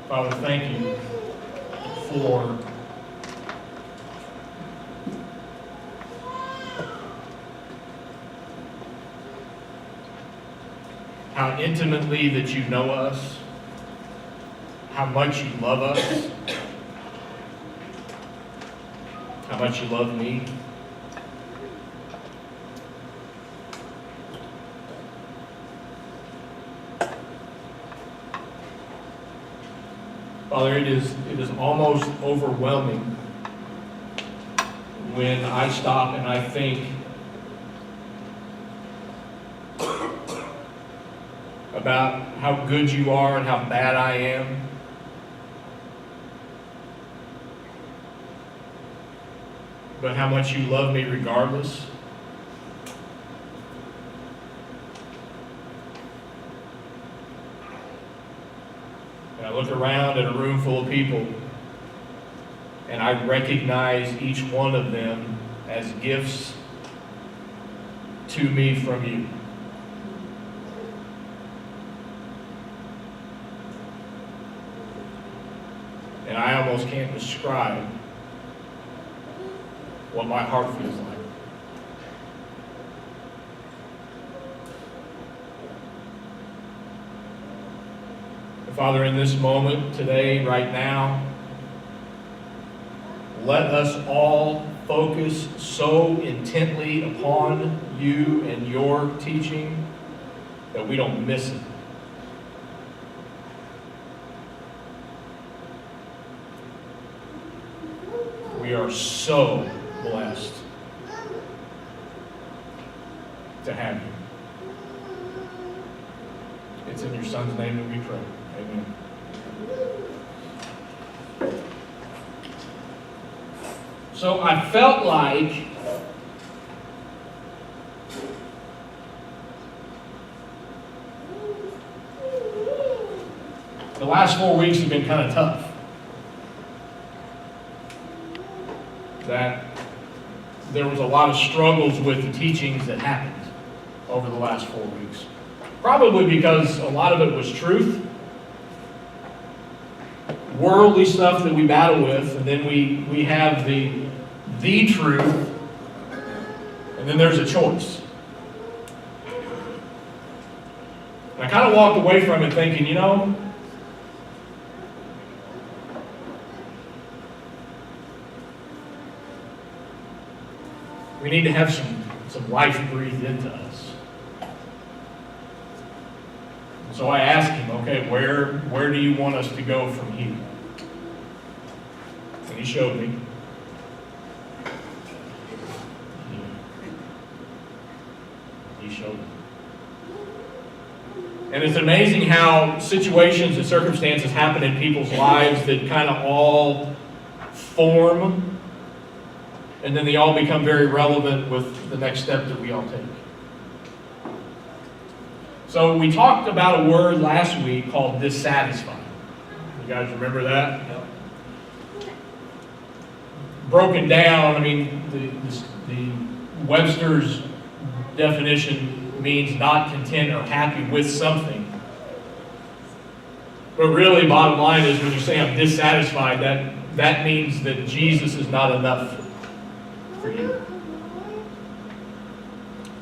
Father, thank you for how intimately that you know us, how much you love us, how much you love me. Father, it is almost overwhelming when I stop and I think about how good you are and how bad I am. But how much you love me regardless. And I look around at a room full of people and I recognize each one of them as gifts to me from you. And I almost can't describe what my heart feels like. And Father, in this moment, today, right now, let us all focus so intently upon you and your teaching that we don't miss it. We are so blessed to have you. It's in your Son's name that we pray. Amen. So I felt like the last 4 weeks have been kind of tough. That there was a lot of struggles with the teachings that happened over the last 4 weeks. Probably because a lot of it was truth, worldly stuff that we battle with, and then we have the truth, and then there's a choice. And I kind of walked away from it thinking, we need to have some life breathed into us. So I asked him, okay, where do you want us to go from here? And he showed me. He showed me. And it's amazing how situations and circumstances happen in people's lives that kind of all form, and then they all become very relevant with the next step that we all take. So we talked about a word last week called dissatisfied. You guys remember that? Yep. Broken down, the Webster's definition means not content or happy with something. But really, bottom line is when you say I'm dissatisfied, that means that Jesus is not enough for you.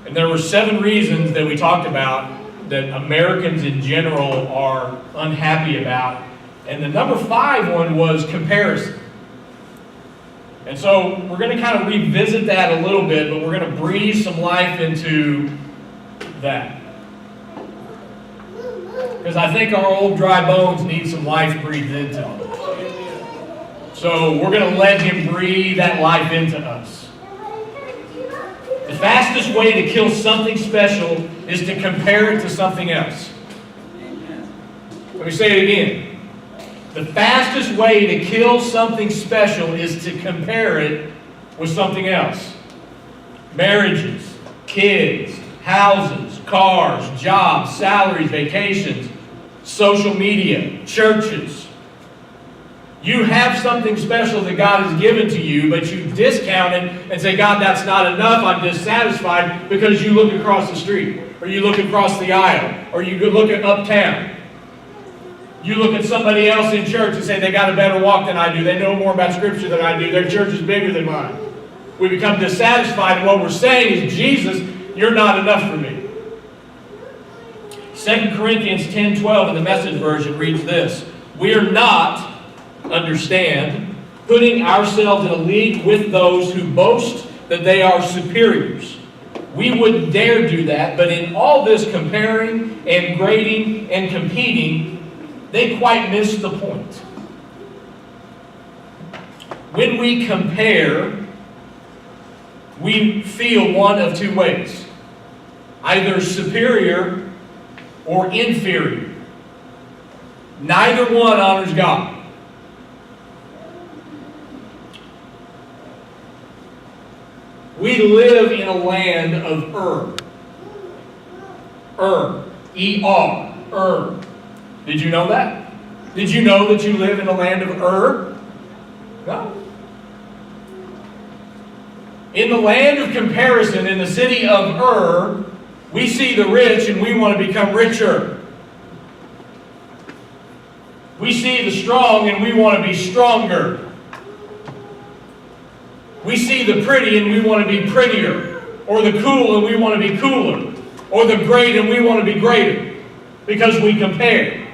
And there were 7 reasons that we talked about that Americans in general are unhappy about. And the number 5 one was comparison. And so we're going to kind of revisit that a little bit, but we're going to breathe some life into that. Because I think our old dry bones need some life breathed into them. So we're going to let him breathe that life into us. The fastest way to kill something special is to compare it to something else. Let me say it again. The fastest way to kill something special is to compare it with something else. Marriages, kids, houses, cars, jobs, salaries, vacations, social media, churches. You have something special that God has given to you, but you discount it and say, God, that's not enough. I'm dissatisfied, because you look across the street, or you look across the aisle, or you look at uptown. You look at somebody else in church and say they got a better walk than I do. They know more about Scripture than I do. Their church is bigger than mine. We become dissatisfied, and what we're saying is, Jesus, you're not enough for me. 2 Corinthians 10:12 in the Message version reads this: we are not, understand, putting ourselves in a league with those who boast that they are superiors. We wouldn't dare do that, but in all this comparing and grading and competing, they quite miss the point. When we compare, we feel one of two ways: either superior or inferior. Neither one honors God. We live in a land of E-R. Did you know that? Did you know that you live in a land of No. In the land of comparison, in the city of we see the rich and we want to become richer. We see the strong and we want to be stronger. We see the pretty and we want to be prettier. Or the cool and we want to be cooler. Or the great and we want to be greater. Because we compare.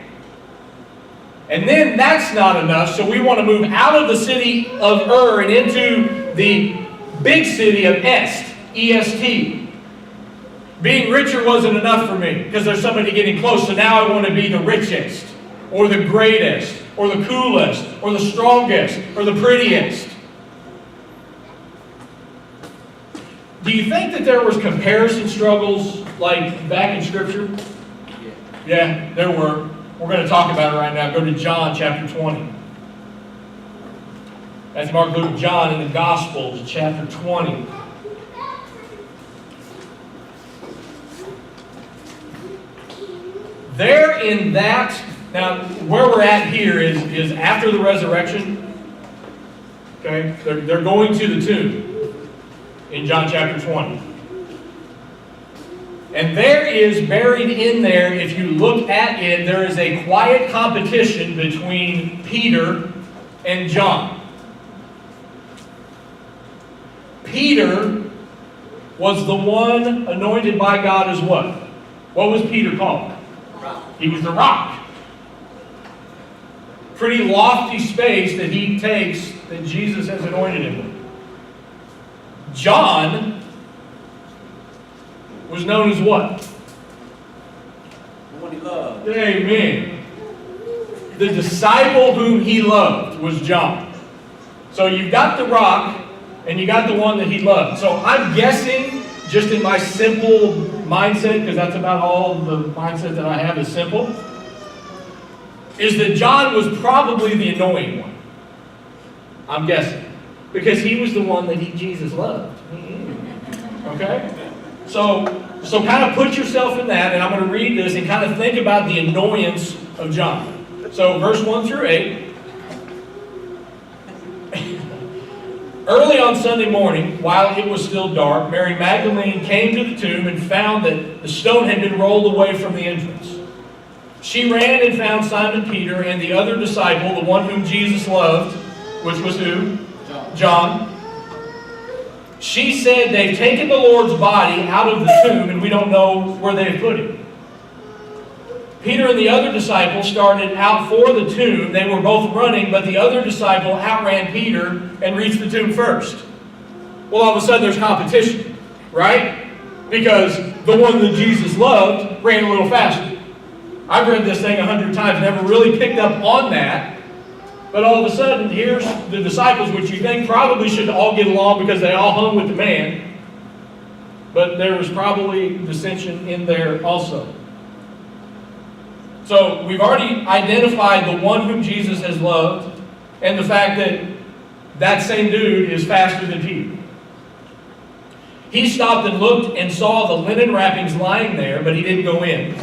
And then that's not enough, so we want to move out of the city of and into the big city of E-S-T. Being richer wasn't enough for me because there's somebody getting close, so now I want to be the richest, or the greatest, or the coolest, or the strongest, or the prettiest. Do you think that there was comparison struggles like back in Scripture? Yeah, there were. We're going to talk about it right now. Go to John chapter 20. That's Mark, Luke, John in the Gospels, chapter 20. There in that, now where we're at here is after the resurrection. Okay, they're going to the tomb in John chapter 20. And there is buried in there, if you look at it, there is a quiet competition between Peter and John. Peter was the one anointed by God as what? What was Peter called? He was the rock. Pretty lofty space that he takes that Jesus has anointed him with. John was known as what? The one he loved. Amen. The disciple whom he loved was John. So you've got the rock, and you got the one that he loved. So I'm guessing, just in my simple mindset, because that's about all the mindset that I have is simple, is that John was probably the annoying one. I'm guessing. Because he was the one that Jesus loved. Okay? So kind of put yourself in that, and I'm going to read this and kind of think about the annoyance of John. So verse 1 through 8. Early on Sunday morning, while it was still dark, Mary Magdalene came to the tomb and found that the stone had been rolled away from the entrance. She ran and found Simon Peter and the other disciple, the one whom Jesus loved, which was who? John. She said, they've taken the Lord's body out of the tomb and we don't know where they've put him. Peter and the other disciple started out for the tomb. They were both running, but the other disciple outran Peter and reached the tomb first. Well, all of a sudden there's competition, right? Because the one that Jesus loved ran a little faster. I've read this thing 100 times, never really picked up on that. But all of a sudden, here's the disciples, which you think probably should all get along because they all hung with the man. But there was probably dissension in there also. So we've already identified the one whom Jesus has loved and the fact that that same dude is faster than Peter. He stopped and looked and saw the linen wrappings lying there, but he didn't go in.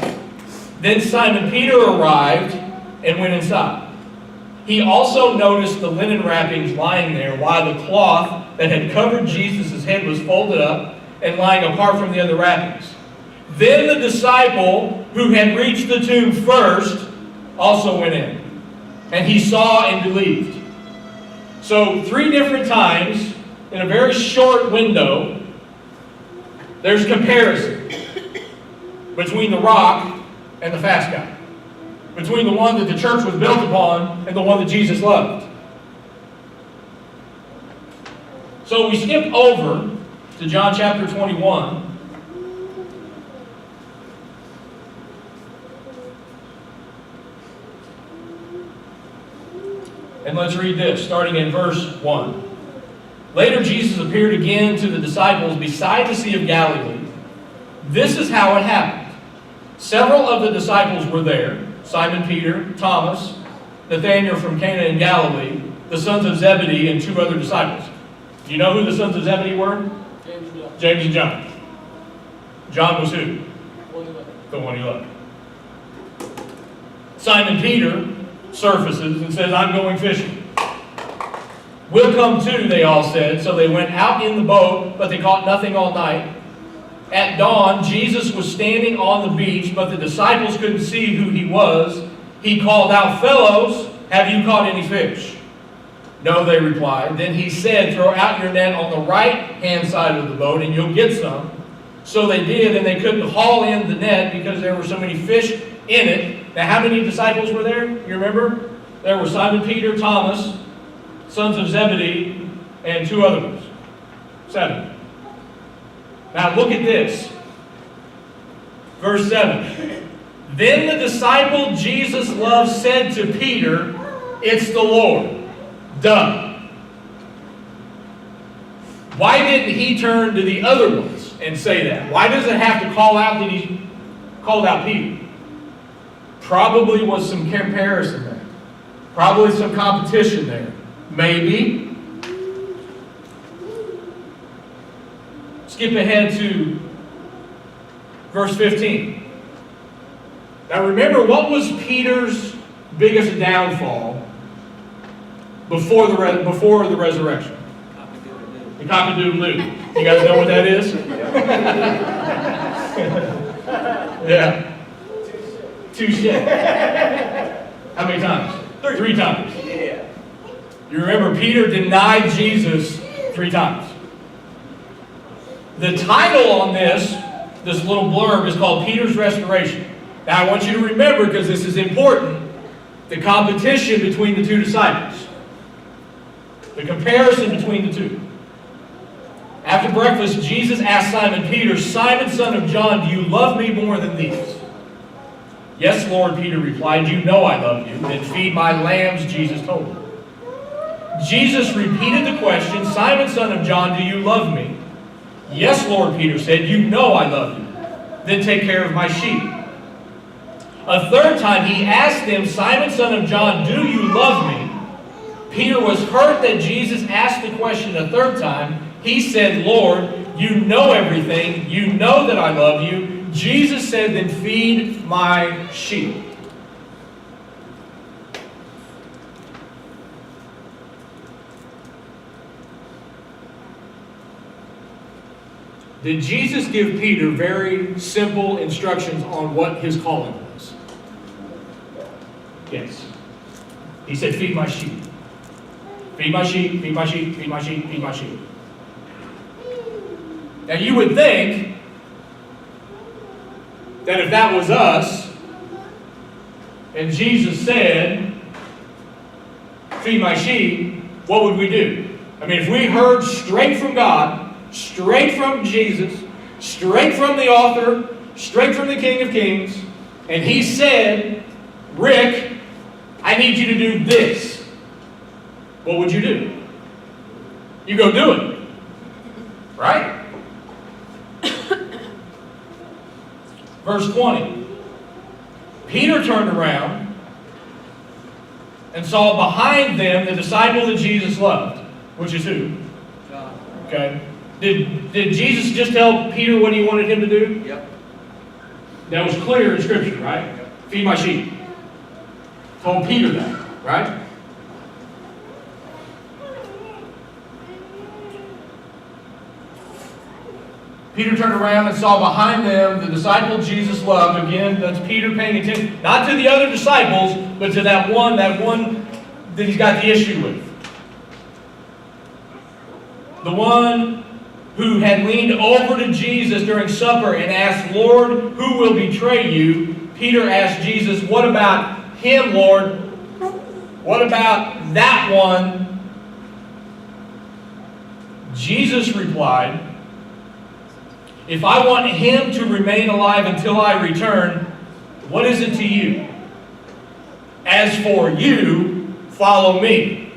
Then Simon Peter arrived and went inside. He also noticed the linen wrappings lying there while the cloth that had covered Jesus' head was folded up and lying apart from the other wrappings. Then the disciple who had reached the tomb first also went in, and he saw and believed. So 3 different times, in a very short window, there's comparison between the rock and the fast guy. Between the one that the church was built upon and the one that Jesus loved. So we skip over to John chapter 21. And let's read this, starting in verse 1. Later Jesus appeared again to the disciples beside the Sea of Galilee. This is how it happened. Several of the disciples were there: Simon Peter, Thomas, Nathanael from Cana in Galilee, the sons of Zebedee, and 2 other disciples. Do you know who the sons of Zebedee were? James and John. John was who? The one he loved. Simon Peter surfaces and says, I'm going fishing. We'll come too, they all said. So they went out in the boat, but they caught nothing all night. At dawn, Jesus was standing on the beach, but the disciples couldn't see who he was. He called out, fellows, have you caught any fish? No, they replied. Then he said, throw out your net on the right-hand side of the boat, and you'll get some. So they did, and they couldn't haul in the net because there were so many fish in it. Now, how many disciples were there? You remember? There were Simon Peter, Thomas, sons of Zebedee, and 2 other ones. 7. Now, look at this. Verse 7. Then the disciple Jesus loved said to Peter, it's the Lord. Duh. Why didn't he turn to the other ones and say that? Why does it have to call out that he called out Peter? Probably was some comparison there. Probably some competition there. Maybe. Skip ahead to verse 15. Now remember, what was Peter's biggest downfall before the resurrection? The cock-a-doodle-doo. You guys know what that is? Yeah. Touche. How many times? 3 times. Yeah. You remember Peter denied Jesus 3 times. The title on this little blurb is called Peter's Restoration. Now I want you to remember, because this is important, the competition between the 2 disciples. The comparison between the 2. After breakfast, Jesus asked Simon Peter, Simon, son of John, do you love me more than these? Yes, Lord, Peter replied, you know I love you. Then feed my lambs, Jesus told him. Jesus repeated the question, Simon, son of John, do you love me? Yes, Lord, Peter said, you know I love you. Then take care of my sheep. A 3rd time he asked him, Simon, son of John, do you love me? Peter was hurt that Jesus asked the question a 3rd time. He said, Lord, you know everything. You know that I love you. Jesus said, then feed my sheep. Did Jesus give Peter very simple instructions on what his calling was? Yes. He said, feed my sheep. Feed my sheep, feed my sheep, feed my sheep, feed my sheep. Now you would think that if that was us, and Jesus said, feed my sheep, what would we do? I mean, if we heard straight from God, straight from Jesus, straight from the author, straight from the King of Kings, and he said, Rick, I need you to do this, what would you do? You go do it. Right? Verse 20. Peter turned around and saw behind them the disciple that Jesus loved, which is who? John. Okay. Did Jesus just tell Peter what he wanted him to do? Yep. That was clear in Scripture, right? Yep. Feed my sheep. Told Peter that, right? Peter turned around and saw behind them the disciple Jesus loved. Again, that's Peter paying attention, not to the other disciples, but to that one that he's got the issue with. The one who had leaned over to Jesus during supper and asked, Lord, who will betray you? Peter asked Jesus, what about him, Lord? What about that one? Jesus replied, if I want him to remain alive until I return, what is it to you? As for you, follow me.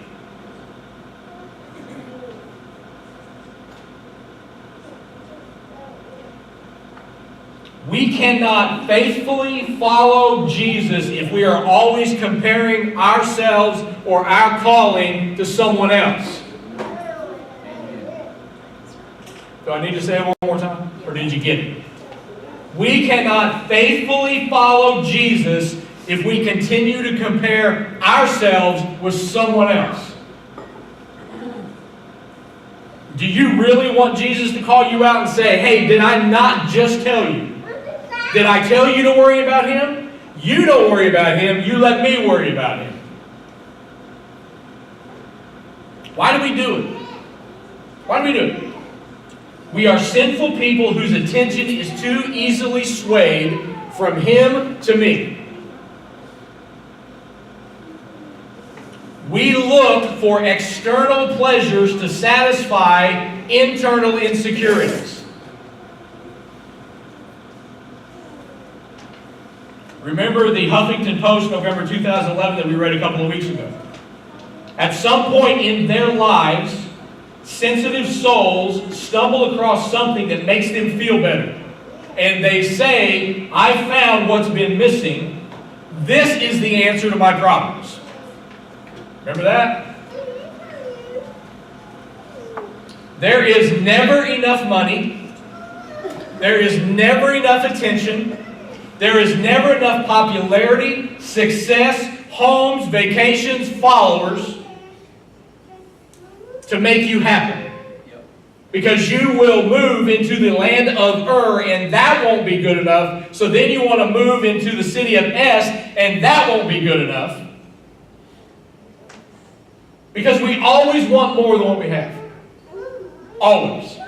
We cannot faithfully follow Jesus if we are always comparing ourselves or our calling to someone else. Do I need to say it one more time? Or did you get it? We cannot faithfully follow Jesus if we continue to compare ourselves with someone else. Do you really want Jesus to call you out and say, hey, did I not just tell you? Did I tell you to worry about him? You don't worry about him. You let me worry about him. Why do we do it? Why do we do it? We are sinful people whose attention is too easily swayed from him to me. We look for external pleasures to satisfy internal insecurities. Remember the Huffington Post, November 2011, that we read a couple of weeks ago. At some point in their lives, sensitive souls stumble across something that makes them feel better. And they say, I found what's been missing. This is the answer to my problems. Remember that? There is never enough money. There is never enough attention. There is never enough popularity, success, homes, vacations, followers to make you happy. Because you will move into the land of Ur, and that won't be good enough. So then you want to move into the city of Es, and that won't be good enough. Because we always want more than what we have. Always.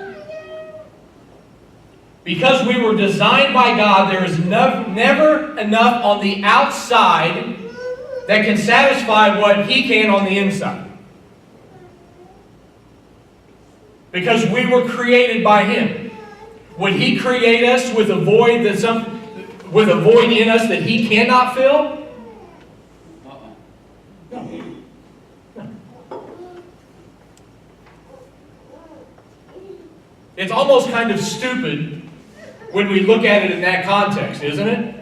Because we were designed by God, there is never enough on the outside that can satisfy what He can on the inside. Because we were created by Him. Would He create us with a void in us that He cannot fill? No. It's almost kind of stupid when we look at it in that context, isn't it?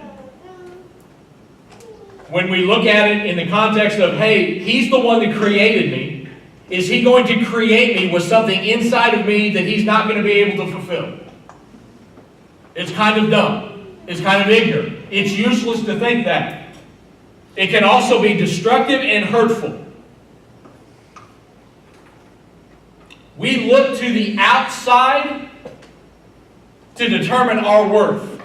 When we look at it in the context of, hey, He's the one that created me. Is He going to create me with something inside of me that He's not going to be able to fulfill? It's kind of dumb. It's kind of ignorant. It's useless to think that. It can also be destructive and hurtful. We look to the outside to determine our worth.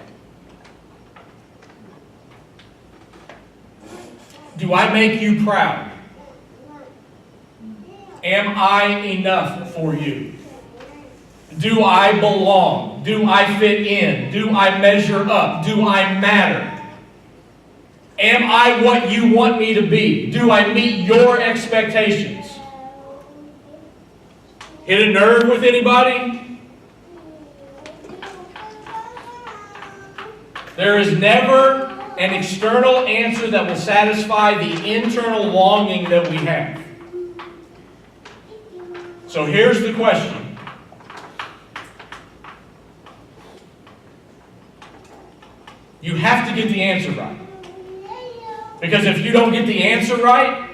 Do I make you proud? Am I enough for you? Do I belong? Do I fit in? Do I measure up? Do I matter? Am I what you want me to be? Do I meet your expectations? Hit a nerve with anybody? There is never an external answer that will satisfy the internal longing that we have. So here's the question. You have to get the answer right. Because if you don't get the answer right,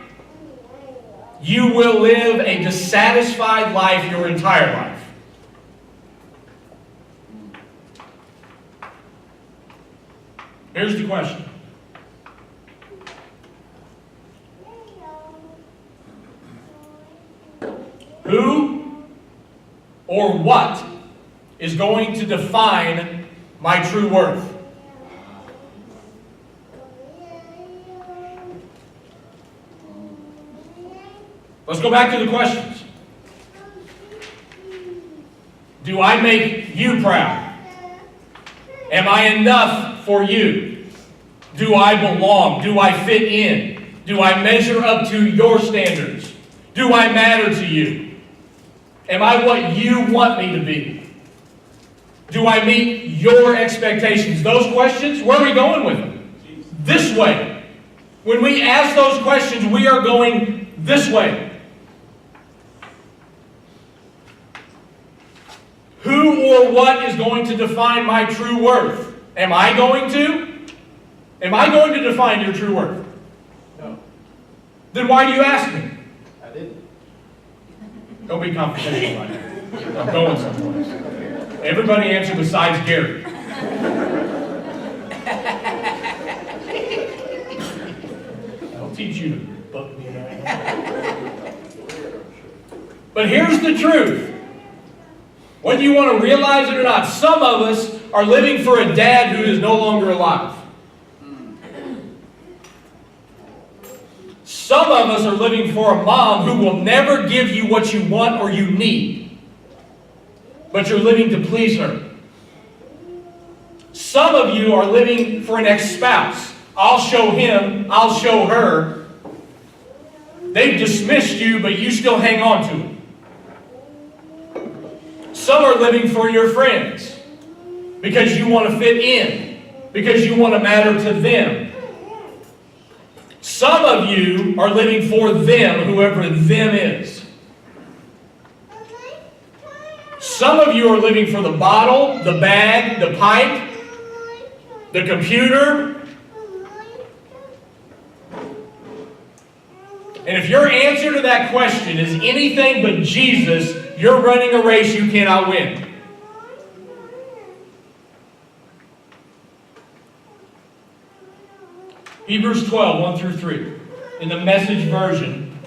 you will live a dissatisfied life your entire life. Here's the question. Who or what is going to define my true worth? Let's go back to the questions. Do I make you proud? Am I enough for you? Do I belong? Do I fit in? Do I measure up to your standards? Do I matter to you? Am I what you want me to be? Do I meet your expectations? Those questions, where are we going with them? This way. When we ask those questions, we are going this way. Who or what is going to define my true worth? Am I going to? Am I going to define your true worth? No. Then why do you ask me? I didn't. Don't be confidential right now. I'm going someplace. Everybody answer besides Gary. I'll teach you to buck me right. But here's the truth. Whether you want to realize it or not, some of us are living for a dad who is no longer alive. Some of us are living for a mom who will never give you what you want or you need, but you're living to please her. Some of you are living for an ex-spouse. I'll show him, I'll show her. They've dismissed you, but you still hang on to it. Some are living for your friends because you want to fit in, because you want to matter to them. Some of you are living for them, whoever them is. Some of you are living for the bottle, the bag, the pipe, the computer. And if your answer to that question is anything but Jesus, you're running a race you cannot win. Hebrews 12, 1 through 3. In the Message version.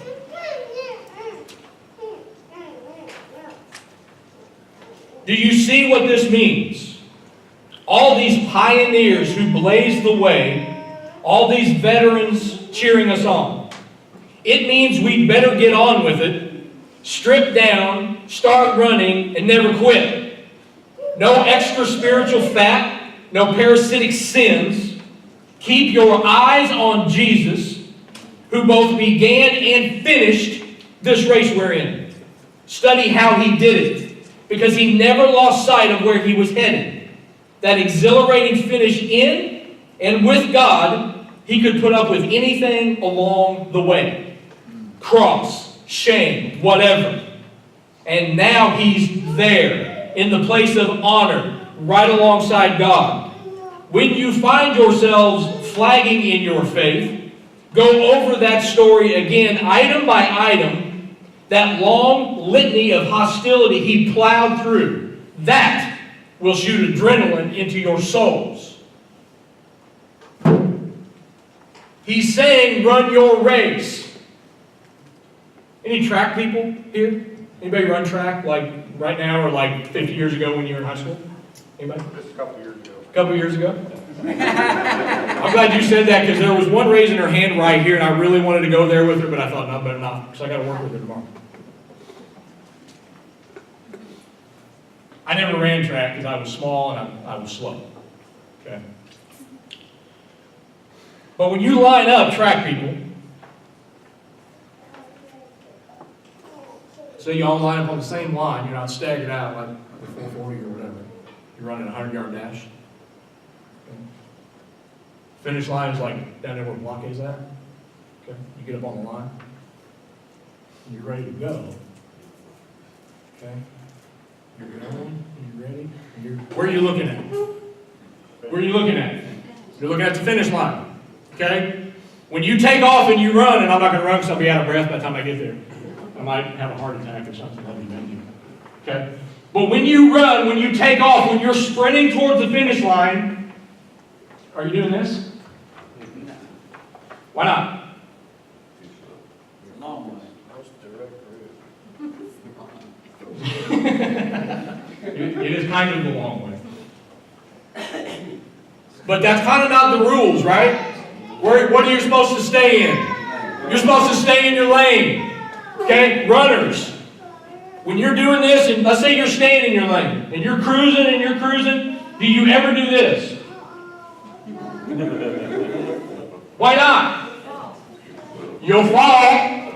Do you see what this means? All these pioneers who blazed the way, all these veterans cheering us on. It means we'd better get on with it, strip down, start running, and never quit. No extra spiritual fat, no parasitic sins. Keep your eyes on Jesus, who both began and finished this race we're in. Study how he did it, because he never lost sight of where he was headed. That exhilarating finish in and with God, he could put up with anything along the way. Cross, shame, whatever. And now he's there, in the place of honor, right alongside God. When you find yourselves flagging in your faith, go over that story again, item by item, that long litany of hostility he plowed through. That will shoot adrenaline into your souls. He's saying, run your race. Any track people here? Anybody run track like right now or like 50 years ago when you were in high school? Anybody? Just a couple years ago. A couple years ago? I'm glad you said that because there was one raising her hand right here and I really wanted to go there with her, but I thought, no, better not, because I got to work with her tomorrow. I never ran track because I was small and I was slow. Okay. But when you line up track people, so you all line up on the same line, you're not staggered out like the 440 or whatever. You're running a 100-yard dash. Okay. Finish line is like down there where block is at. Okay. You get up on the line. And you're ready to go. Okay. You're going. You're ready. Where are you looking at? Where are you looking at? You're looking at the finish line. Okay. When you take off and you run, and I'm not going to run because I'll be out of breath by the time I get there. I might have a heart attack or something. Okay. But when you run, when you take off, when you're sprinting towards the finish line, are you doing this? Why not? Long way. It is kind of the long way. But that's kind of not the rules, right? What are you supposed to stay in? You're supposed to stay in your lane. Okay? Runners. When you're doing this, and let's say you're staying in your lane, and you're cruising, do you ever do this? Why not? You'll fall.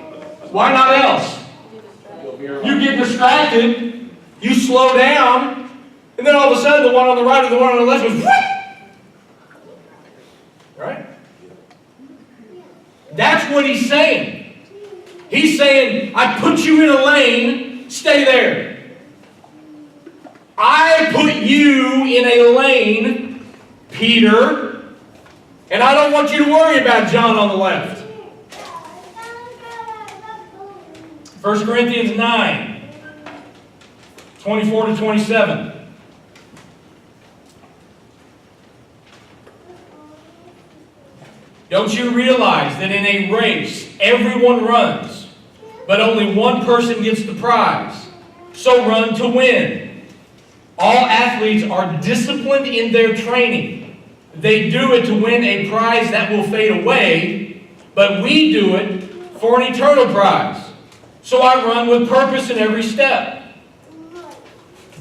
Why not else? You get distracted, you slow down, and then all of a sudden the one on the right or the one on the left goes, whoop! Right? That's what he's saying. He's saying, I put you in a lane, stay there. I put you in a lane, Peter, and I don't want you to worry about John on the left. 1 Corinthians 9, 24 to 27. Don't you realize that in a race, everyone runs, but only one person gets the prize? So run to win. All athletes are disciplined in their training. They do it to win a prize that will fade away, but we do it for an eternal prize. So I run with purpose in every step.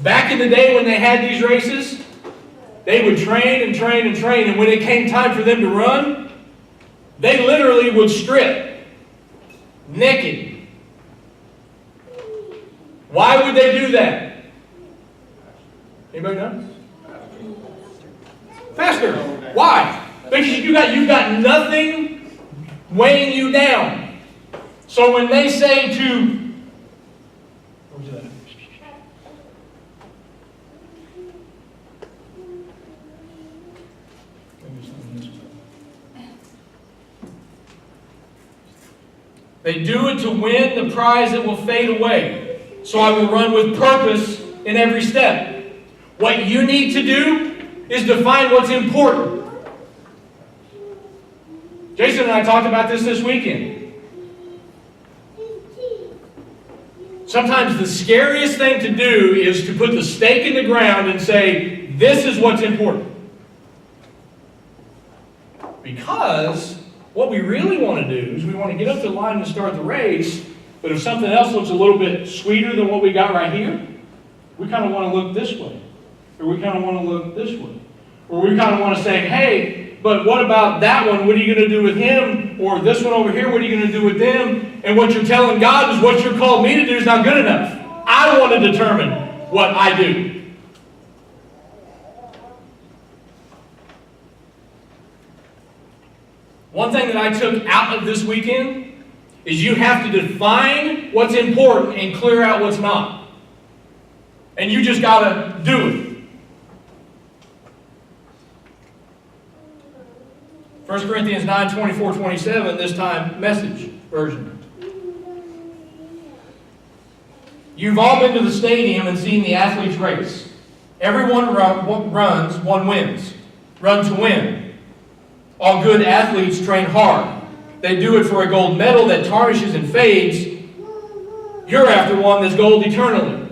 Back in the day when they had these races, they would train, and when it came time for them to run, they literally would strip, naked. Why would they do that? Anybody know? Faster. Why? Because you've got nothing weighing you down. So when they say to, where's that? They do it to win the prize that will fade away. So I will run with purpose in every step. What you need to do is define what's important. Jason and I talked about this weekend. Sometimes the scariest thing to do is to put the stake in the ground and say, this is what's important. Because what we really want to do is we want to get up to the line and start the race, but if something else looks a little bit sweeter than what we got right here, we kind of want to look this way. Or we kind of want to look this way. Or we kind of want to say, hey, but what about that one? What are you going to do with him? Or this one over here, what are you going to do with them? And what you're telling God is what you're called me to do is not good enough. I want to determine what I do. One thing that I took out of this weekend is you have to define what's important and clear out what's not. And you just got to do it. 1 Corinthians 9, 24, 27, this time Message version. You've all been to the stadium and seen the athletes race. Everyone runs, one wins. Run to win. All good athletes train hard. They do it for a gold medal that tarnishes and fades. You're after one that's gold eternally.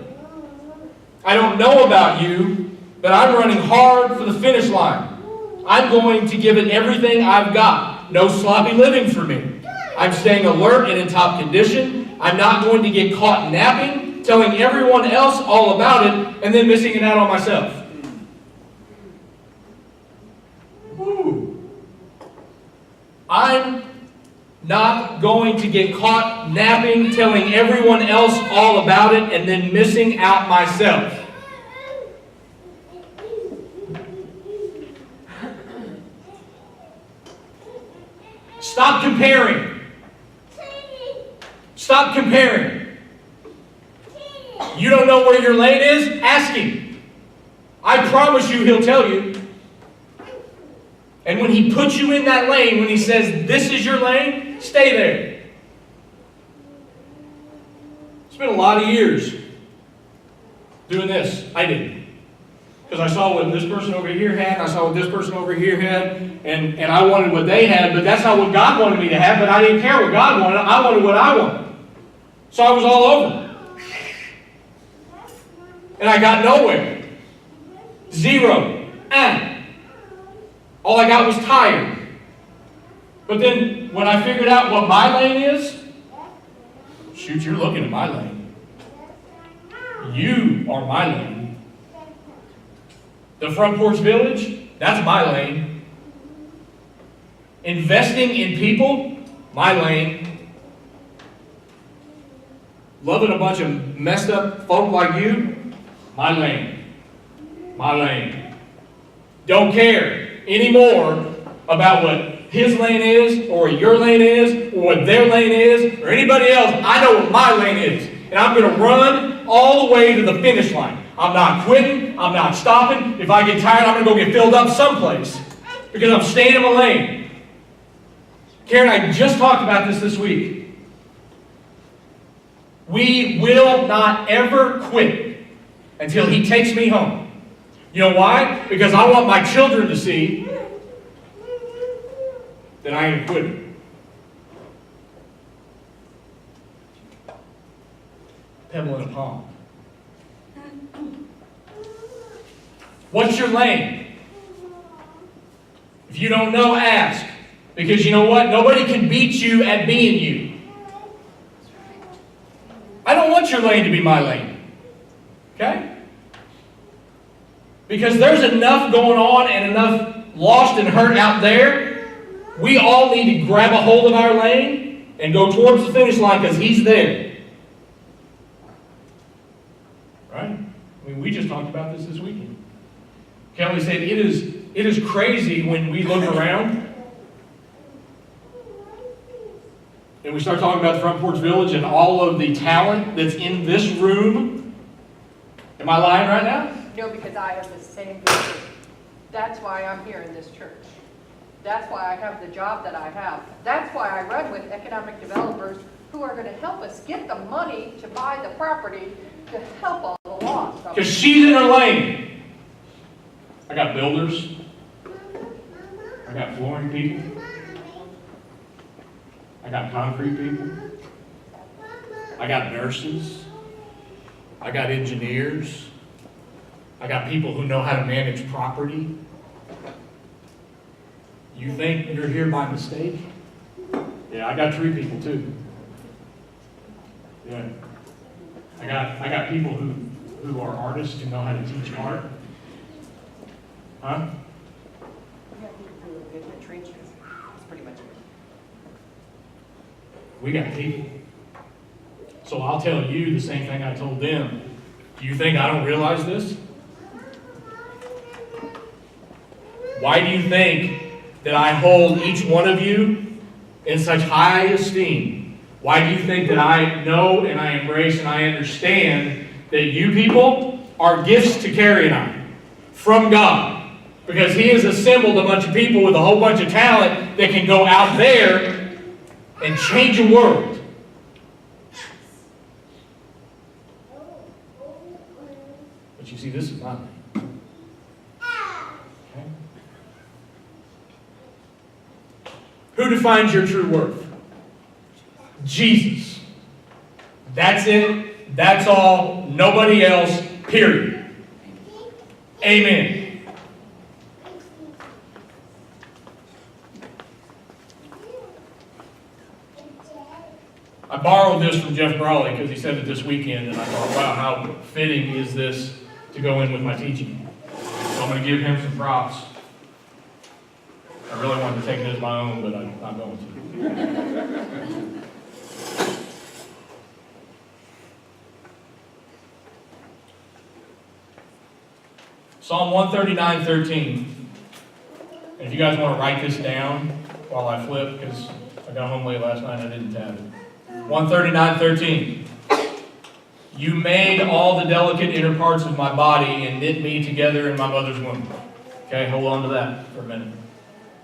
I don't know about you, but I'm running hard for the finish line. I'm going to give it everything I've got. No sloppy living for me. I'm staying alert and in top condition. I'm not going to get caught napping, telling everyone else all about it, and then missing it out on myself. Woo. I'm not going to get caught napping, telling everyone else all about it, and then missing out myself. Stop comparing. Stop comparing. You don't know where your lane is? Ask him. I promise you he'll tell you. And when he puts you in that lane, when he says, this is your lane, stay there. Spent a lot of years doing this. I did. Because I saw what this person over here had, and I saw what this person over here had, and I wanted what they had, but that's not what God wanted me to have, but I didn't care what God wanted. I wanted what I wanted. So I was all over. And I got nowhere. Zero. All I got was tired. But then when I figured out what my lane is, shoot, you're looking at my lane. You are my lane. The Front Porch Village, that's my lane. Investing in people, my lane. Loving a bunch of messed up folk like you, my lane. My lane. Don't care anymore about what his lane is, or your lane is, or what their lane is, or anybody else. I know what my lane is. And I'm going to run all the way to the finish line. I'm not quitting. I'm not stopping. If I get tired, I'm going to go get filled up someplace. Because I'm staying in my lane. Karen, I just talked about this week. We will not ever quit until he takes me home. You know why? Because I want my children to see that I ain't quitting. Pebble in a pond. What's your lane? If you don't know, ask. Because you know what? Nobody can beat you at being you. I don't want your lane to be my lane. Okay? Because there's enough going on and enough lost and hurt out there. We all need to grab a hold of our lane and go towards the finish line because he's there. Right? I mean, we just talked about this weekend. Kelly said it is crazy when we look around and we start talking about the Front Porch Village and all of the talent that's in this room. Am I lying right now? No, because I have the same vision. That's why I'm here in this church. That's why I have the job that I have. That's why I run with economic developers who are going to help us get the money to buy the property to help all the lost. Because she's in her lane. I got builders. I got flooring people. I got concrete people. I got nurses. I got engineers. I got people who know how to manage property. You think you're here by mistake? Yeah, I got tree people too. Yeah. I got people who are artists who know how to teach art. Huh? We have people who are good in the trenches. That's pretty much it. We got people. So I'll tell you the same thing I told them. Do you think I don't realize this? Why do you think that I hold each one of you in such high esteem? Why do you think that I know and I embrace and I understand that you people are gifts to Carrie and I from God? Because He has assembled a bunch of people with a whole bunch of talent that can go out there and change a world. But you see, this is my thing. Okay? Who defines your true worth? Jesus. That's it. That's all. Nobody else. Period. Amen. I borrowed this from Jeff Brawley because he said it this weekend, and I thought, wow, how fitting is this to go in with my teaching. So I'm going to give him some props. I really wanted to take it as my own, but I'm not going to. Psalm 139:13. And if you guys want to write this down while I flip, because I got home late last night and I didn't tab it. 139:13. You made all the delicate inner parts of my body and knit me together in my mother's womb. Okay, hold on to that for a minute.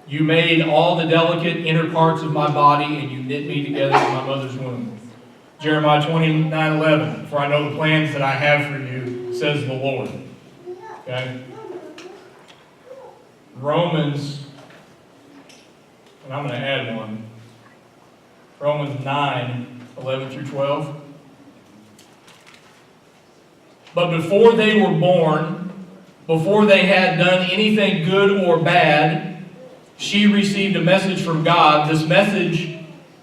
You made all the delicate inner parts of my body and you knit me together in my mother's womb. Jeremiah 29:11. For I know the plans that I have for you, says the Lord. Okay? Romans, and I'm going to add one. Romans 9:11 through 12. But before they were born, before they had done anything good or bad, she received a message from God. This message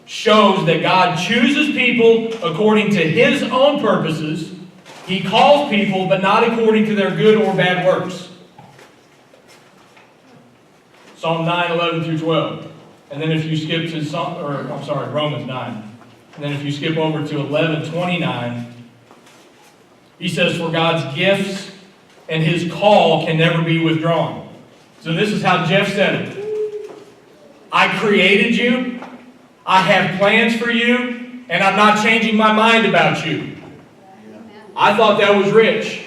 shows that God chooses people according to His own purposes. He calls people, but not according to their good or bad works. Psalm 9, 11 through 12. And then if you skip to Romans 9. And then if you skip over to 11, 29, he says, for God's gifts and His call can never be withdrawn. So this is how Jeff said it. I created you. I have plans for you. And I'm not changing my mind about you. I thought that was rich.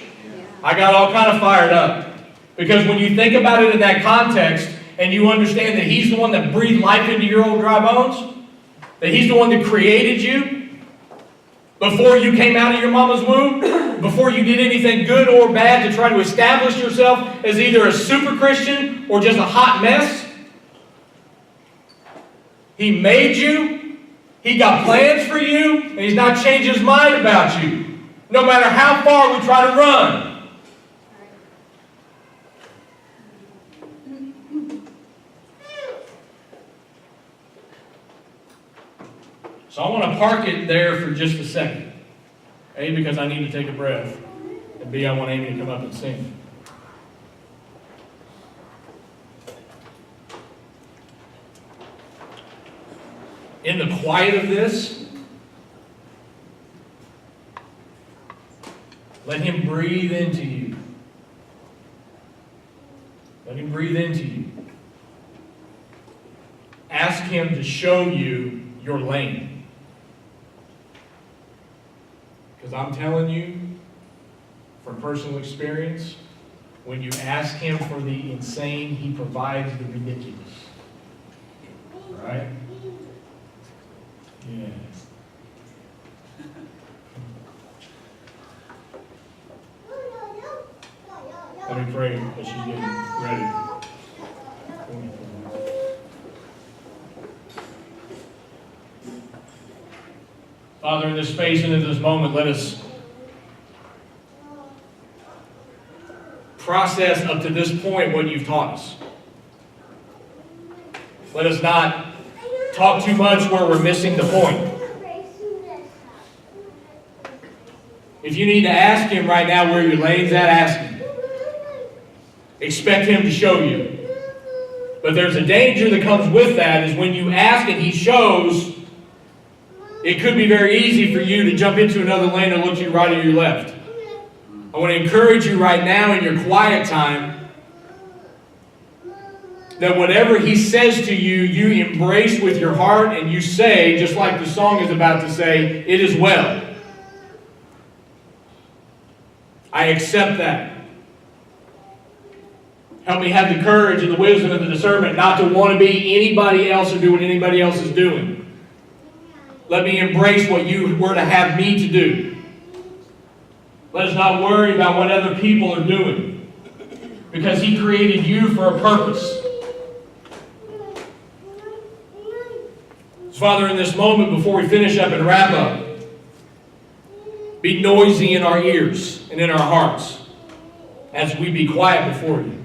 I got all kind of fired up. Because when you think about it in that context, and you understand that He's the one that breathed life into your old dry bones, that He's the one that created you before you came out of your mama's womb, before you did anything good or bad to try to establish yourself as either a super Christian or just a hot mess. He made you. He got plans for you, and He's not changed His mind about you, no matter how far we try to run. So I want to park it there for just a second. A, because I need to take a breath. And B, I want Amy to come up and sing. In the quiet of this, let Him breathe into you. Let Him breathe into you. Ask Him to show you your lane. Because I'm telling you, from personal experience, when you ask Him for the insane, He provides the ridiculous. Right? Yeah. Let me pray as she's getting ready. Father, in this space and in this moment, let us process up to this point what You've taught us. Let us not talk too much where we're missing the point. If you need to ask Him right now where your lane's at, ask Him. Expect Him to show you. But there's a danger that comes with that, is when you ask and He shows, it could be very easy for you to jump into another lane and look to your right or your left. I want to encourage you right now in your quiet time that whatever He says to you, you embrace with your heart and you say, just like the song is about to say, it is well. I accept that. Help me have the courage and the wisdom and the discernment not to want to be anybody else or do what anybody else is doing. Let me embrace what You were to have me to do. Let us not worry about what other people are doing, because He created you for a purpose. So Father, in this moment, before we finish up and wrap up, be noisy in our ears and in our hearts as we be quiet before You.